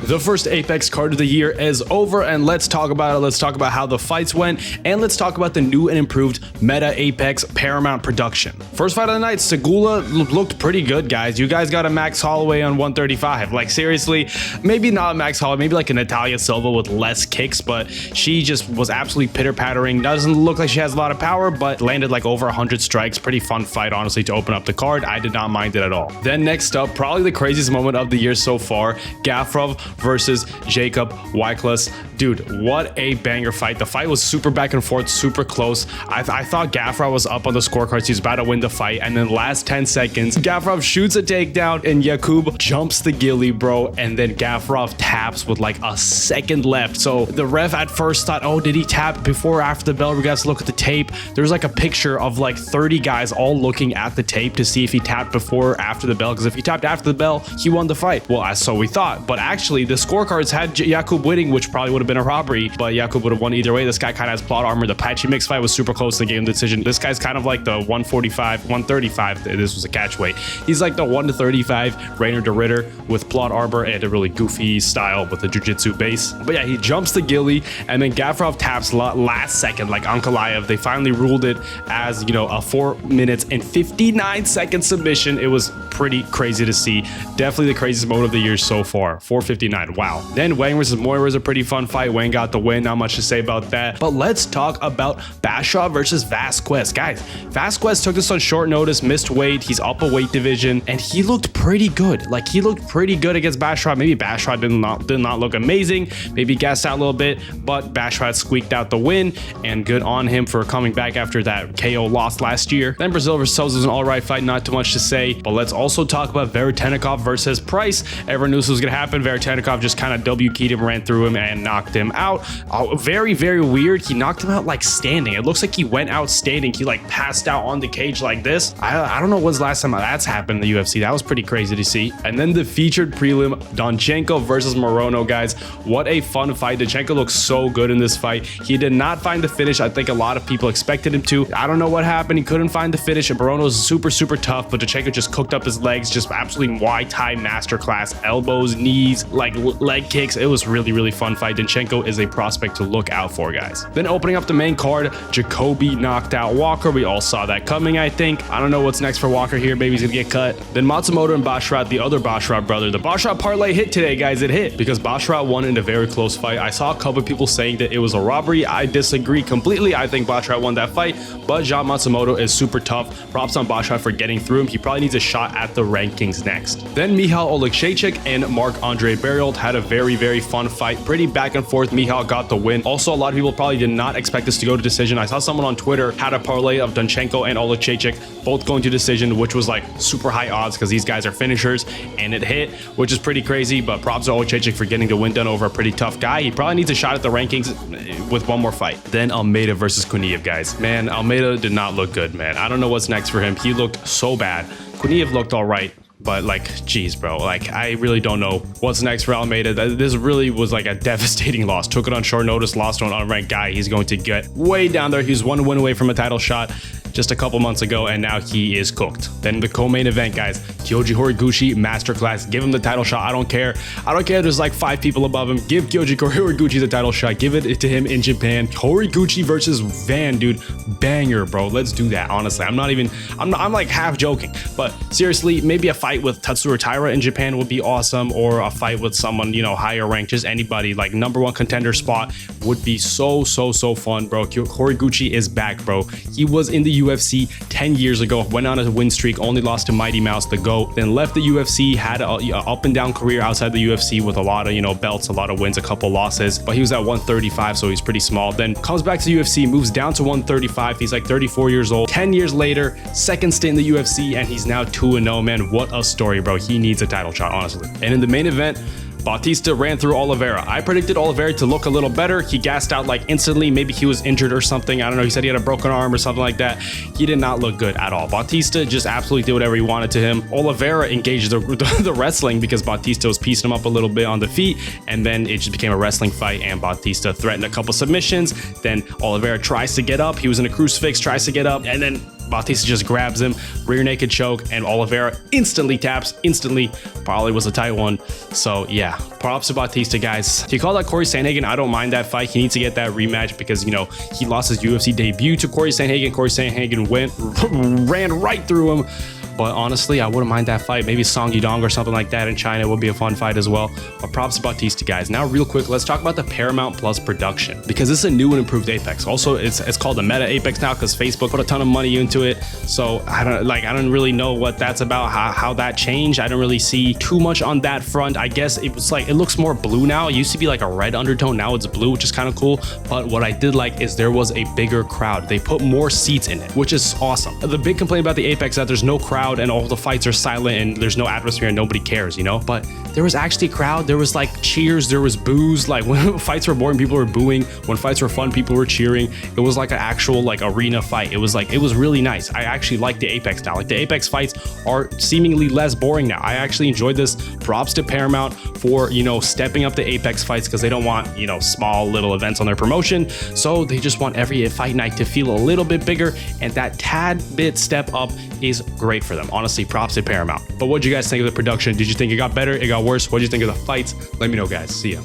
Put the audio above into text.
The first Apex card of the year is over, and let's talk about it. Let's talk about how the fights went, and let's talk about the new and improved meta Apex Paramount production. First fight of the night, Segula looked pretty good, guys. You guys got a Max Holloway on 135. Like, seriously, maybe not Max Holloway, maybe like a Natalia Silva with less kicks, but she just was absolutely pitter-pattering. Doesn't look like she has a lot of power, but landed like over 100 strikes. Pretty fun fight, honestly, to open up the card. I did not mind it at all. Then next up, probably the craziest moment of the year so far, Gafrov versus Jacob Wycliffe. Dude, what a banger fight. The fight was super back and forth, super close. I thought Gafrov was up on the scorecards. He was about to win the fight, and then last 10 seconds, Gafrov shoots a takedown, and Jacoby jumps the ghillie, bro, and then Gafrov taps with like a second left. So the ref at first thought, oh, did he tap before or after the bell? We got to look at the tape. There's like a picture of like 30 guys all looking at the tape to see if he tapped before or after the bell, because if he tapped after the bell, he won the fight. Well, so we thought, but actually the scorecards had Jacob winning, which probably would have been a robbery, but Jacob would have won either way. This guy kind of has plot armor. The Patchy Mix fight was super close to the game decision. This guy's kind of like the 145, 135. This was a catch weight. He's like the 1-35 Rainer de Ritter with plot armor and a really goofy style with a jiu-jitsu base. But yeah, he jumps the ghillie, and then Gafrov taps last second like Ankalaev. They finally ruled it as, you know, a 4 minutes and 59 second submission. It was pretty crazy to see. Definitely the craziest moment of the year so far. 4:59. Wow. Then Wang versus Moira was a pretty fun fight. Wang got the win. Not much to say about that. But let's talk about Basharat versus Vasquez. Guys, Vasquez took this on short notice, missed weight. He's up a weight division, and he looked pretty good. Like, he looked pretty good against Basharat. Maybe Basharat did not look amazing. Maybe gassed out a little bit, but Basharat squeaked out the win, and good on him for coming back after that KO loss last year. Then Brazil versus Souza was an alright fight. Not too much to say, but let's also talk about Veretennikov versus Price. Everyone knew this was going to happen. Veretennikov just kind of W-keyed him, ran through him, and knocked him out. Very, very weird. He knocked him out like standing. It looks like he went out standing. He like passed out on the cage like this. I don't know when's the last time that's happened in the UFC. That was pretty crazy to see. And then the featured prelim, Donchenko versus Morono, guys. What a fun fight. Donchenko looks so good in this fight. He did not find the finish. I think a lot of people expected him to. I don't know what happened. He couldn't find the finish. Morono's super, super tough, but Donchenko just cooked up his legs. Just absolutely Muay Thai masterclass. Elbows, knees, like leg kicks. It was really, really fun fight. Donchenko is a prospect to look out for, guys. Then opening up the main card, Jacoby knocked out Walker. We all saw that coming, I think. I don't know what's next for Walker here. Maybe he's gonna get cut. Then Matsumoto and Basharat, the other Basharat brother. The Basharat parlay hit today, guys. It hit because Basharat won in a very close fight. I saw a couple of people saying that it was a robbery. I disagree completely. I think Basharat won that fight, but Jean Matsumoto is super tough. Props on Basharat for getting through him. He probably needs a shot at the rankings next. Then Michal, Oleksiejczuk, and Marc-Andre Barriault had a very, very fun fight. Pretty back and forth. Michal got the win. Also, a lot of people probably did not expect this to go to decision. I saw someone on Twitter had a parlay of Donchenko and Oleksiejczuk both going to decision, which was like super high odds because these guys are finishers, and it hit, which is pretty crazy. But props to Oleksiejczuk for getting the win done over a pretty tough guy. He probably needs a shot at the rankings with one more fight. Then Almeida versus Kuniev, guys. Man, Almeida did not look good, man. I don't know what's next for him. He looked so bad. Kuniev looked all right, but like, geez, bro, like, I really don't know what's next for Almeida. This really was like a devastating loss. Took it on short notice, lost to an unranked guy. He's going to get way down there. He's one win away from a title shot just a couple months ago, and now he is cooked. Then the co-main event, guys, Kyoji Horiguchi masterclass. Give him the title shot. I don't care. There's like 5 people above him. Give Kyoji Horiguchi the title shot. Give it to him in Japan. Horiguchi versus Van, dude, banger, bro. Let's do that. Honestly, I'm like half joking, but seriously, maybe a fight with Tatsuro Taira in Japan would be awesome, or a fight with someone, you know, higher ranked. Just anybody, like #1 contender spot would be so fun, bro. Horiguchi is back, bro. He was in the UFC 10 years ago, went on a win streak, only lost to Mighty Mouse, the GOAT, then left the UFC, had a up and down career outside the UFC with a lot of, you know, belts, a lot of wins, a couple losses, but he was at 135, so he's pretty small. Then comes back to the UFC, moves down to 135. He's like 34 years old. 10 years later, second stint in the UFC, and he's now 2-0, man. What a story, bro. He needs a title shot, honestly. And in the main event, Bautista ran through Oliveira. I predicted Oliveira to look a little better. He gassed out like instantly. Maybe he was injured or something. I don't know. He said he had a broken arm or something like that. He did not look good at all. Bautista just absolutely did whatever he wanted to him. Oliveira engaged the wrestling because Bautista was piecing him up a little bit on the feet, and then it just became a wrestling fight, and Bautista threatened a couple submissions. Then Oliveira tries to get up. He was in a crucifix, tries to get up, and then Bautista just grabs him, rear naked choke, and Oliveira instantly taps, instantly. Probably was a tight one. So yeah, props to Bautista, guys. He called out Corey Sandhagen. I don't mind that fight. He needs to get that rematch because, you know, he lost his UFC debut to Corey Sandhagen. Corey Sandhagen ran right through him. But honestly, I wouldn't mind that fight. Maybe Song Yudong or something like that in China would be a fun fight as well. But props to Bautista, guys. Now, real quick, let's talk about the Paramount Plus production, because this is a new and improved Apex. Also, it's called the Meta Apex now because Facebook put a ton of money into it. So I don't really know what that's about, how that changed. I don't really see too much on that front. I guess it was like, it looks more blue now. It used to be like a red undertone. Now it's blue, which is kind of cool. But what I did like is there was a bigger crowd. They put more seats in it, which is awesome. The big complaint about the Apex is that there's no crowd and all the fights are silent and there's no atmosphere and nobody cares, you know? But there was actually a crowd. There was like cheers, there was boos. Like when fights were boring, people were booing. When fights were fun, people were cheering. It was like an actual like arena fight. It was really nice. I actually like the Apex now. Like the Apex fights are seemingly less boring now. I actually enjoyed this. Props to Paramount for, you know, stepping up the Apex fights because they don't want, you know, small little events on their promotion. So they just want every fight night to feel a little bit bigger, and that tad bit step up is great for them. Honestly, props to Paramount. But what did you guys think of the production? Did you think it got better? It got worse? What did you think of the fights? Let me know, guys. See ya.